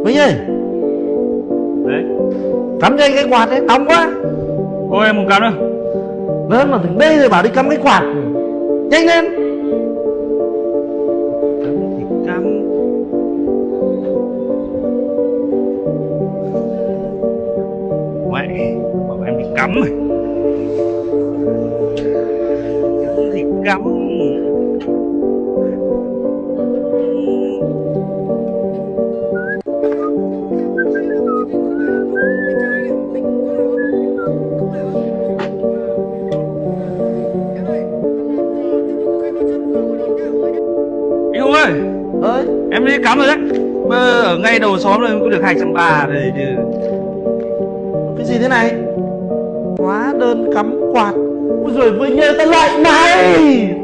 Vinh ơi, Đấy. cắm cho anh cái quạt đấy, nóng quá. Ôi em không cắm đâu. Lớn màถึงđây rồi bảo đi cắm cái quạt. Nhanh lên. Cắm thì cắm. Mẹ bảo em đi cắm rồi. Cắm thì cắm. Anh Hùng ơi, Ơi, em đi cắm rồi đấy. Mà ở ngay đầu xóm này có được 230 rồi chứ. cái gì thế này? Hóa đơn cắm quạt. Ui giời, Vinh ơi, tao lại này.